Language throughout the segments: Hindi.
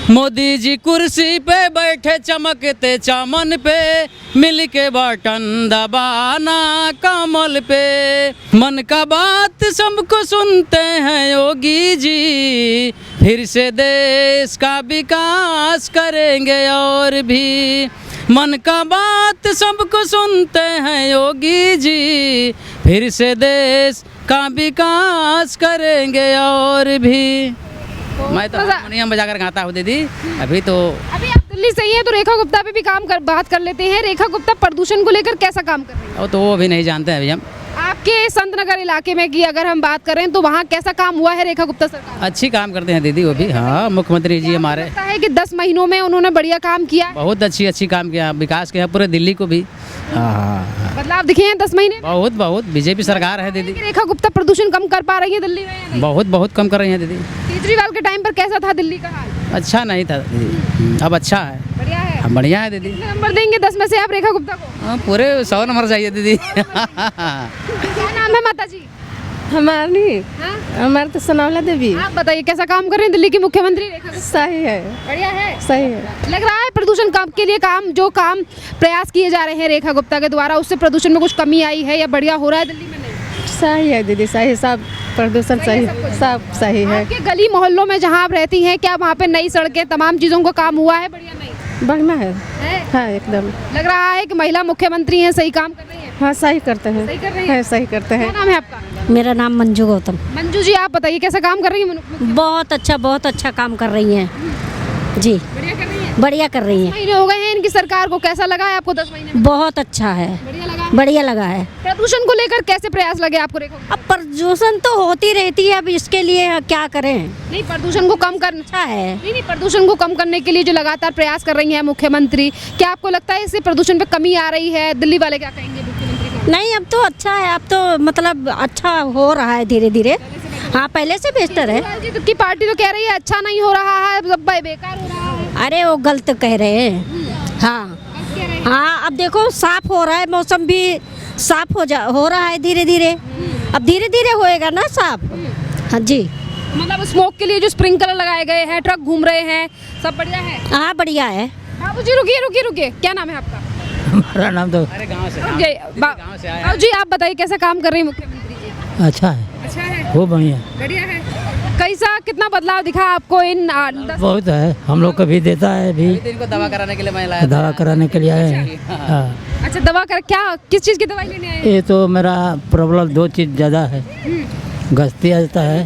मोदी जी कुर्सी पे बैठे चमकते चमन पे, मिल के बटन दबाना कमल पे। मन का बात सबको सुनते हैं योगी जी, फिर से देश का विकास करेंगे और भी। मन का बात सबको सुनते हैं योगी जी, फिर से देश का विकास करेंगे और भी। मैं तो हारमोनियम बजा कर गाता हूँ दीदी। अभी आप दिल्ली से ही हैं तो रेखा गुप्ता पे भी बात कर लेते हैं। रेखा गुप्ता प्रदूषण को लेकर कैसा काम कर रही है? तो वो अभी नहीं जानते हैं अभी हम। आपके संत नगर इलाके में की अगर हम बात करें तो वहाँ कैसा काम हुआ है रेखा गुप्ता सरकार? अच्छी काम करते हैं दीदी वो भी। हाँ, मुख्यमंत्री जी हमारे लगता है कि 10 महीनों में उन्होंने बढ़िया काम किया, बहुत अच्छी काम किया, विकास किया पूरे दिल्ली को भी। हाँ, बदलाव दिखे हैं 10 महीने में? बहुत बीजेपी सरकार है दीदी। रेखा गुप्ता प्रदूषण कम कर पा रही है दिल्ली में या नहीं? बहुत कम कर रही है दीदी। केजरीवाल के टाइम पर कैसा था दिल्ली का हाल? अच्छा नहीं था दीदी, अब अच्छा है। बढ़िया है। अब बढ़िया है दीदी। कितने नंबर देंगे 10 में से आप रेखा गुप्ता को? हाँ, पूरे 100 नंबर चाहिए दीदी। क्या नाम है माता जी? हमारी हाँ? हमारे तो सोनावला देवी। आप बताइए कैसा काम कर रहे हैं दिल्ली की मुख्यमंत्री रेखा गुप्ता? सही है, बढ़िया है। सही है। लग रहा है प्रदूषण कम के लिए जो काम प्रयास किए जा रहे हैं रेखा गुप्ता के द्वारा, उससे प्रदूषण में कुछ कमी आई है या बढ़िया हो रहा है दिल्ली में? नहीं, सही है दीदी, सही, सब प्रदूषण सही, सब सही है। आपके गली मोहल्लों में जहाँ आप रहती हैं क्या वहाँ पे नई सड़कें तमाम चीजों का काम हुआ है? बढ़िया नहीं बढ़िया है, है? हाँ एकदम। लग रहा है कि महिला मुख्यमंत्री हैं, सही काम कर रही हैं? हाँ सही करते हैं, सही कर रही हैं? है, सही करते क्या हैं। नाम है आपका? मेरा नाम मंजू गौतम। मंजू जी, आप बताइए कैसा काम कर रही हैं? बहुत अच्छा काम कर रही हैं जी, बढ़िया कर रही हैं। बढ़िया कर रही हैं। महीने हो गए हैं इनकी सरकार को, कैसा लगा है आपको 10 महीने में? बहुत अच्छा है, बढ़िया लगा। बढ़िया लगा है। प्रदूषण को लेकर कैसे प्रयास लगे आपको रेखा? अब प्रदूषण तो होती रहती है, अब इसके लिए क्या करें। नहीं, प्रदूषण को कम करना अच्छा है। नहीं, प्रदूषण को कम करने के लिए जो लगातार प्रयास कर रही हैं मुख्यमंत्री, क्या आपको लगता है इससे प्रदूषण पे कमी आ रही है? दिल्ली वाले क्या कहेंगे मुख्यमंत्री को? नहीं, अब तो अच्छा है, अब तो मतलब अच्छा हो रहा है धीरे धीरे। हाँ, पहले से बेहतर है। केजरीवाल जी की पार्टी तो कह रही है अच्छा नहीं हो रहा है, सब बेकार हो रहा है। अरे वो गलत कह रहे हैं। हाँ हाँ, अब देखो साफ हो रहा है, मौसम भी साफ हो रहा है धीरे धीरे। अब धीरे धीरे होएगा ना साफ। हाँ जी, मतलब स्मोक के लिए जो स्प्रिंकलर लगाए गए हैं, ट्रक घूम रहे हैं, सब बढ़िया है? हाँ बढ़िया है। बाबू जी रुकिए, क्या नाम है आपका? हमारा नाम तो अरे गाँव से बाबू जी, आप बताइए कैसा काम कर रही है मुख्यमंत्री जी? अच्छा है, अच्छा है, वो बढ़िया, बढ़िया है। कैसा कितना बदलाव दिखा आपको इन 10? बहुत है। हम लोग को भी देता है भी। इनको दवा कराने के लिए मैं लाया, दवा कराने के लिए आए हैं। हाँ। अच्छा, दवा कर क्या, किस चीज़ की दवाई लेने आए हैं? ये तो मेरा प्रॉब्लम 2 चीज़ ज़्यादा है। गस्ती आ जाता है,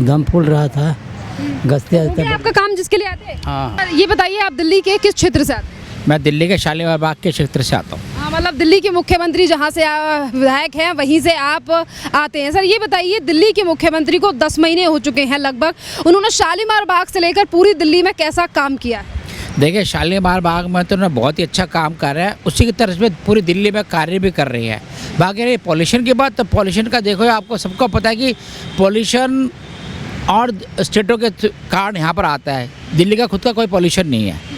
दम फूल रहा था, गस्ती आ वो जाता भी है। आपका काम जिसके लिए आते हैं? हाँ, ये बताइए आप दिल्ली के किस क्षेत्र से आते हैं? मैं दिल्ली के शालीमार बाग के क्षेत्र से आता हूँ। हाँ, मतलब दिल्ली के मुख्यमंत्री जहाँ से विधायक हैं वहीं से आप आते हैं। सर ये बताइए, दिल्ली के मुख्यमंत्री को 10 महीने हो चुके हैं लगभग, उन्होंने शालीमार बाग से लेकर पूरी दिल्ली में कैसा काम किया है? देखिए, शालीमार बाग में तो उन्होंने बहुत ही अच्छा काम कर रहे हैं, उसी की तरफ से पूरी दिल्ली में कार्य भी कर रही है। बाकी रही पॉल्यूशन की बात, तो पॉल्यूशन का देखो, आपको सबको पता है कि पॉल्यूशन और स्टेटों के कारण यहाँ पर आता है, दिल्ली का खुद का कोई पॉल्यूशन नहीं है।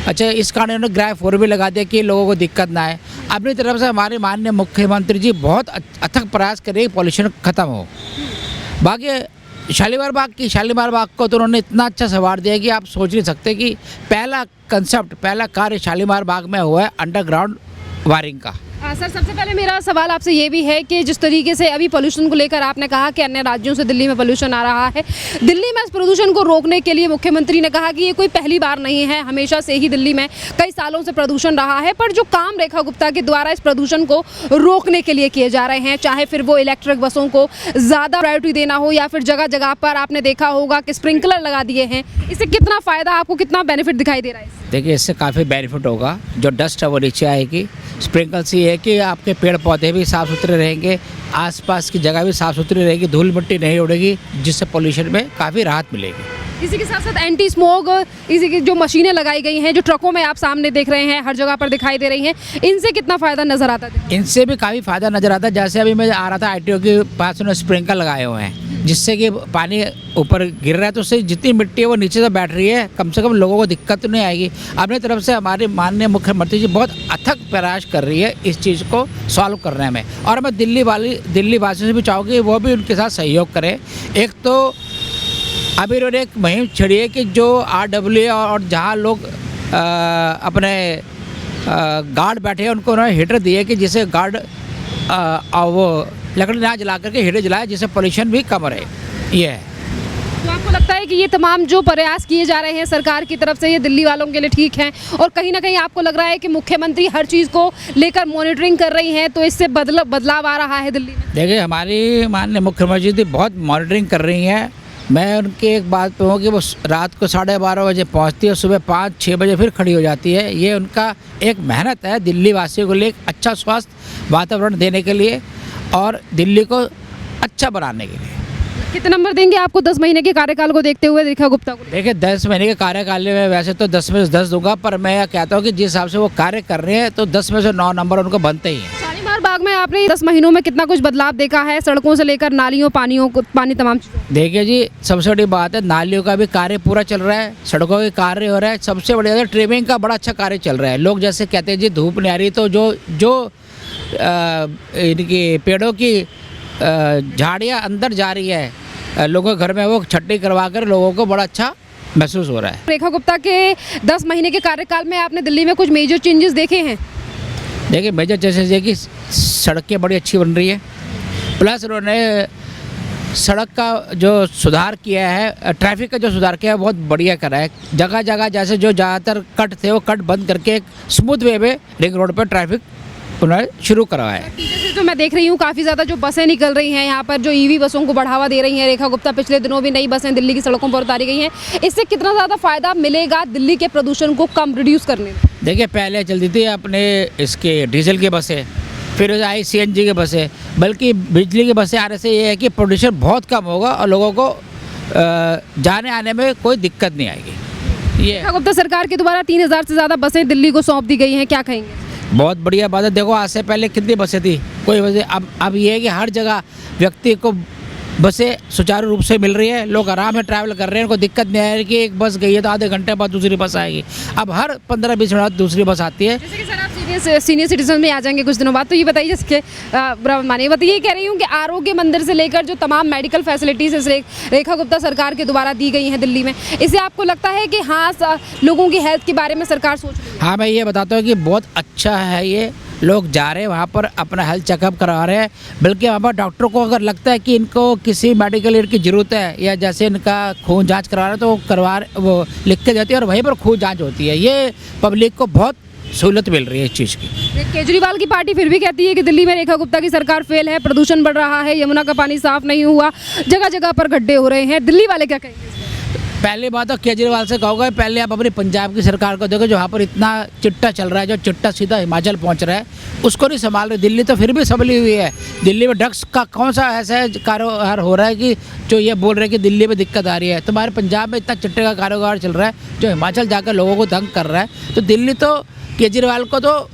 अच्छा, इस कारण उन्होंने ग्राफ 4 भी लगा दिया कि लोगों को दिक्कत ना आए। अपनी तरफ से हमारे माननीय मुख्यमंत्री जी बहुत अथक प्रयास कर रही है पॉल्यूशन ख़त्म हो। बाकी शालीमार बाग को तो उन्होंने इतना अच्छा सवार दिया कि आप सोच नहीं सकते कि पहला कार्य शालीमार बाग में हुआ है अंडरग्राउंड वायरिंग का। सर सबसे पहले मेरा सवाल आपसे ये भी है कि जिस तरीके से अभी पोल्यूशन को लेकर आपने कहा कि अन्य राज्यों से दिल्ली में पोल्यूशन आ रहा है, दिल्ली में इस प्रदूषण को रोकने के लिए मुख्यमंत्री ने कहा कि ये कोई पहली बार नहीं है, हमेशा से ही दिल्ली में कई सालों से प्रदूषण रहा है, पर जो काम रेखा गुप्ता के द्वारा इस प्रदूषण को रोकने के लिए किए जा रहे हैं, चाहे फिर वो इलेक्ट्रिक बसों को ज़्यादा प्रायोरिटी देना हो या फिर जगह जगह पर आपने देखा होगा कि स्प्रिंकलर लगा दिए हैं, इससे कितना फ़ायदा, आपको कितना बेनिफिट दिखाई दे रहा है? देखिए, इससे काफ़ी बेनिफिट होगा। जो डस्ट है वो नीचे आएगी। स्प्रिंकल से ये है कि आपके पेड़ पौधे भी साफ़ सुथरे रहेंगे, आसपास की जगह भी साफ़ सुथरी रहेगी, धूल मिट्टी नहीं उड़ेगी, जिससे पोल्यूशन में काफ़ी राहत मिलेगी। इसी के साथ साथ एंटी स्मोक, इसी की जो मशीनें लगाई गई हैं, जो ट्रकों में आप सामने देख रहे हैं, हर जगह पर दिखाई दे रही हैं, इनसे कितना फ़ायदा नज़र आता है? इनसे भी काफ़ी फ़ायदा नज़र आता है। जैसे अभी मैं आ रहा था ITO के पास, उन्होंने स्प्रिंकल लगाए हुए हैं, जिससे कि पानी ऊपर गिर रहा है, तो उससे जितनी मिट्टी है वो नीचे से बैठ रही है, कम से कम लोगों को दिक्कत नहीं आएगी। अपनी तरफ से हमारे माननीय मुख्यमंत्री जी बहुत अथक प्रयास कर रही है इस चीज़ को सॉल्व करने में, और मैं दिल्ली वासियों से भी चाहूँगी वो भी उनके साथ सहयोग करें। एक तो अभी इन्होंने एक मुहिम छड़ी है कि जो RWA और जहाँ लोग अपने गार्ड बैठे हैं उनको उन्होंने हीटर दिए कि जिसे गार्ड वो लकड़ी ना जला करके हीटर जलाए, जिससे पोल्यूशन भी कम रहे। ये है। तो आपको लगता है कि ये तमाम जो प्रयास किए जा रहे हैं सरकार की तरफ से, ये दिल्ली वालों के लिए ठीक हैं, और कहीं ना कहीं आपको लग रहा है कि मुख्यमंत्री हर चीज़ को लेकर मॉनिटरिंग कर रही हैं, तो इससे बदलाव आ रहा है दिल्ली में? देखिए, हमारी माननीय मुख्यमंत्री जी बहुत मॉनिटरिंग कर रही हैं। मैं उनकी एक बात पे हूँ कि वो रात को 12:30 बजे पहुँचती है और सुबह 5-6 बजे फिर खड़ी हो जाती है। ये उनका एक मेहनत है दिल्ली वासियों को लिए अच्छा स्वास्थ्य वातावरण देने के लिए और दिल्ली को अच्छा बनाने के लिए। कितना नंबर देंगे आपको 10 महीने के कार्यकाल को देखते हुए रेखा गुप्ता को? देखिए, 10 महीने के कार्यकाल में वैसे तो 10 में से 10 दूंगा, पर मैं यह कहता हूँ कि जिस हिसाब से वो कार्य कर रहे हैं तो 10 में से 9 नंबर उनको बनते ही हैं। शालीमार बाग में आपने 10 महीनों में कितना कुछ बदलाव देखा है, सड़कों से लेकर नालियों, पानी तमाम चीज़ों? देखिए जी, सबसे बड़ी बात है नालियों का भी कार्य पूरा चल रहा है, सड़कों के कार्य हो रहा है, सबसे बड़ी बात है ट्रिमिंग का बड़ा अच्छा कार्य चल रहा है। लोग जैसे कहते हैं जी धूप नहीं आ रही, तो जो इनकी पेड़ों की झाड़ियाँ अंदर जा रही है लोगों के घर में, वो छट्टी करवा कर लोगों को बड़ा अच्छा महसूस हो रहा है। रेखा गुप्ता के 10 महीने के कार्यकाल में आपने दिल्ली में कुछ मेजर चेंजेस देखे हैं? देखिए, मेजर चेंजेस ये कि सड़कें बड़ी अच्छी बन रही है, प्लस उन्होंने सड़क का जो सुधार किया है, ट्रैफिक का जो सुधार किया है बहुत बढ़िया करा है। जगह जगह जैसे जो ज़्यादातर कट थे वो कट बंद करके एक स्मूथ वे में रिंग रोड पर ट्रैफिक उन्होंने शुरू करवाया है। जैसे जो मैं देख रही हूँ काफ़ी ज़्यादा जो बसें निकल रही हैं यहाँ पर, जो EV बसों को बढ़ावा दे रही हैं रेखा गुप्ता, पिछले दिनों भी नई बसें दिल्ली की सड़कों पर उतारी गई हैं। इससे कितना ज़्यादा फ़ायदा मिलेगा दिल्ली के प्रदूषण को कम रिड्यूस करने में? देखिए, पहले चलती थी अपने इसके डीजल की बसें, फिर आई CNG की बसें, बल्कि बिजली की बसें आने से ये है कि प्रदूषण बहुत कम होगा और लोगों को जाने आने में कोई दिक्कत नहीं आएगी। ये रेखा गुप्ता सरकार के द्वारा 3000 से ज़्यादा बसें दिल्ली को सौंप दी गई हैं, क्या कहेंगे? बहुत बढ़िया बात है। देखो, आज से पहले कितनी बसें थी, कोई वजह, अब ये है कि हर जगह व्यक्ति को बसें सुचारू रूप से मिल रही है, लोग आराम से ट्रैवल कर रहे हैं, उनको दिक्कत नहीं आ रही कि एक बस गई है तो आधे घंटे बाद दूसरी बस आएगी। अब हर 15-20 मिनट दूसरी बस आती है। जैसे कि सर आप सीनियर सिटीजन में आ जाएंगे कुछ दिनों बाद, तो ये बताइए जिसके मानिए बताइए, कह रही हूँ कि आरोग्य मंदिर से लेकर जो तमाम मेडिकल फैसिलिटीज़ रेखा गुप्ता सरकार के द्वारा दी गई हैं दिल्ली में, इससे आपको लगता है कि हाँ लोगों की हेल्थ के बारे में सरकार सोच रही है? हाँ, मैं ये बताता हूँ कि बहुत अच्छा है, ये लोग जा रहे हैं वहाँ पर अपना हेल्थ चेकअप करवा रहे हैं, बल्कि वहाँ पर डॉक्टरों को अगर लगता है कि इनको किसी मेडिकल एड की ज़रूरत है या जैसे इनका खून जांच करवा रहे हैं तो वो लिख के देती है और वहीं पर खून जांच होती है। ये पब्लिक को बहुत सहूलत मिल रही है इस चीज़ की। केजरीवाल की पार्टी फिर भी कहती है कि दिल्ली में रेखा गुप्ता की सरकार फेल है, प्रदूषण बढ़ रहा है, यमुना का पानी साफ नहीं हुआ, जगह जगह पर गड्ढे हो रहे हैं। दिल्ली वाले क्या कहेंगे? पहली बात तो केजरीवाल से कहूँगा, पहले आप अपनी पंजाब की सरकार को देखो, जहाँ पर इतना चिट्टा चल रहा है, जो चिट्टा सीधा हिमाचल पहुँच रहा है, उसको नहीं संभाल रहे। दिल्ली तो फिर भी संभली हुई है। दिल्ली में ड्रग्स का कौन सा ऐसा कारोबार हो रहा है कि जो ये बोल रहे हैं कि दिल्ली में दिक्कत आ रही है? तुम्हारे पंजाब में इतना चिट्टे का कारोबार चल रहा है जो हिमाचल जाकर लोगों को तंग कर रहा है। तो दिल्ली तो केजरीवाल को तो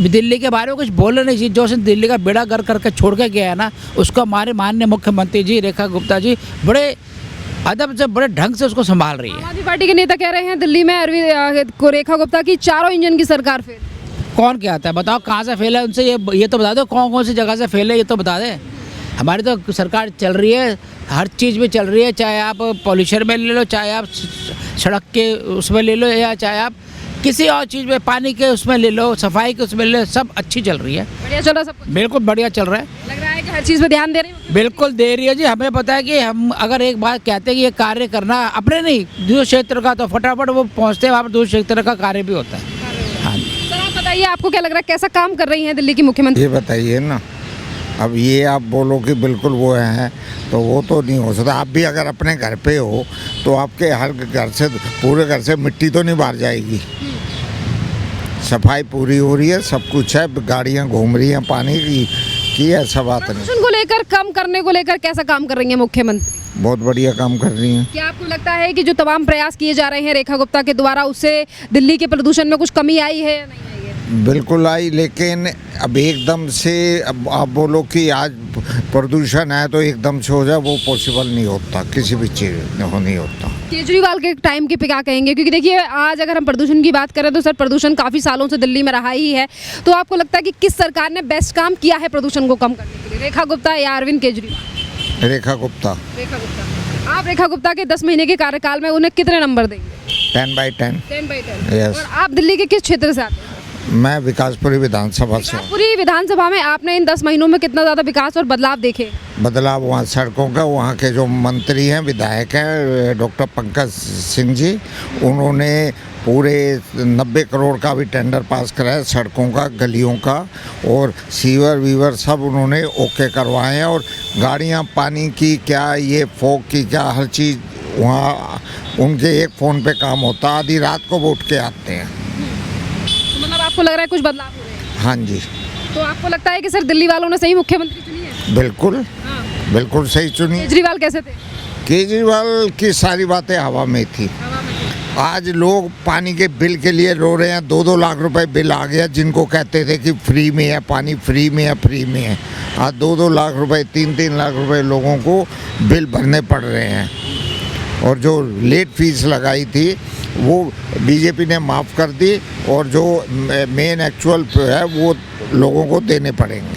दिल्ली के बारे में कुछ बोलना नहीं चाहिए। जो उसने दिल्ली का बेड़ा गर्क करके छोड़ के गया है ना, उसको हमारे माननीय मुख्यमंत्री जी रेखा गुप्ता जी बड़े अदब से, बड़े ढंग से उसको संभाल रही है। आम आदमी पार्टी के नेता कह रहे हैं दिल्ली में रेखा गुप्ता की 4 इंजन की सरकार फेल। कौन कहता है? बताओ कहाँ से फेल है, उनसे ये तो बता दो कौन सी जगह से फेल है, ये तो बता दें। हमारी तो सरकार चल रही है, हर चीज़ में चल रही है, चाहे आप पॉल्यूशन में ले लो, चाहे आप सड़क के उसमें ले लो, या चाहे आप किसी और चीज़ में, पानी के उसमें ले लो, सफाई के उसमें ले लो, सब अच्छी चल रही है। बढ़िया चल रहा है सब कुछ? बिल्कुल बढ़िया चल रहा है। लग रहा है कि हर चीज़ पे ध्यान दे रही है। बिल्कुल दे रही है जी। हमें पता है कि हम अगर एक बात कहते हैं कि ये कार्य करना अपने नहीं दूसरे क्षेत्र का, तो फटाफट वो पहुँचते हैं वहाँ पर, दूसरे क्षेत्र का कार्य भी होता है। हाँ जी। सर आप बताइए, आपको क्या लग रहा है, कैसा काम कर रही हैं दिल्ली की मुख्यमंत्री? ये बताइए ना, अब ये आप बोलो कि बिल्कुल वो हैं, तो वो तो नहीं हो सकता। आप भी अगर अपने घर पे हो तो आपके हर घर से, पूरे घर से मिट्टी तो नहीं बाहर जाएगी। सफाई पूरी हो रही है, सब कुछ है, गाड़ियाँ घूम रही हैं पानी की ऐसा बात नहीं। प्रदूषण को लेकर, कम करने को लेकर कैसा काम कर रही है मुख्यमंत्री? बहुत बढ़िया काम कर रही हैं। क्या आपको लगता है कि जो तमाम प्रयास किए जा रहे हैं रेखा गुप्ता के द्वारा, उससे दिल्ली के प्रदूषण में कुछ कमी आई है या नहीं आई है? बिल्कुल आई, लेकिन अब एकदम से अब आप बोलो कि आज प्रदूषण है तो एकदम से हो जाए, वो पॉसिबल नहीं होता, किसी भी चीज़ नहीं होता। केजरीवाल के टाइम के पे क्या कहेंगे? क्योंकि देखिए आज अगर हम प्रदूषण की बात करें तो सर प्रदूषण काफ़ी सालों से दिल्ली में रहा ही है, तो आपको लगता है कि किस सरकार ने बेस्ट काम किया है प्रदूषण को कम करने के लिए, रेखा गुप्ता या अरविंद केजरीवाल? रेखा गुप्ता। रेखा गुप्ता। आप रेखा गुप्ता के 10 महीने के कार्यकाल में उन्हें कितने नंबर देंगे? 10/10। 10/10। Yes. और आप दिल्ली के किस क्षेत्र से आते हैं? मैं विकासपुरी विधानसभा से हूँ। पूरी विधानसभा में आपने इन 10 महीनों में कितना ज़्यादा विकास और बदलाव देखे? बदलाव वहाँ सड़कों का, वहाँ के जो मंत्री हैं, विधायक हैं, डॉक्टर पंकज सिंह जी, उन्होंने पूरे 90 करोड़ का भी टेंडर पास कराया सड़कों का, गलियों का, और सीवर वीवर सब उन्होंने ओके करवाए हैं। और गाड़ियाँ पानी की क्या, ये फोक की क्या, हर चीज़ वहाँ उनके एक फ़ोन पे काम होता, आधी रात को वो उठ के आते हैं। तो मतलब आपको लग रहा है कुछ बदलाव हो रहे हैं? हाँ जी, तो आपको लगता है कि सर दिल्ली वालों ने सही मुख्यमंत्री चुनी है? बिल्कुल हाँ। बिल्कुल सही चुनी। केजरीवाल कैसे थे? केजरीवाल की सारी बातें हवा में थी। आज लोग पानी के बिल के लिए रो रहे हैं। 2-2 लाख रुपए बिल आ गया, जिनको कहते थे कि फ्री में है पानी, फ्री में है, फ्री में है। आज 2-2 लाख रुपए, 3-3 लाख रुपए लोगों को बिल भरने पड़ रहे हैं। और जो लेट फीस लगाई थी वो बीजेपी ने माफ़ कर दी, और जो मेन एक्चुअल है वो लोगों को देने पड़ेंगे।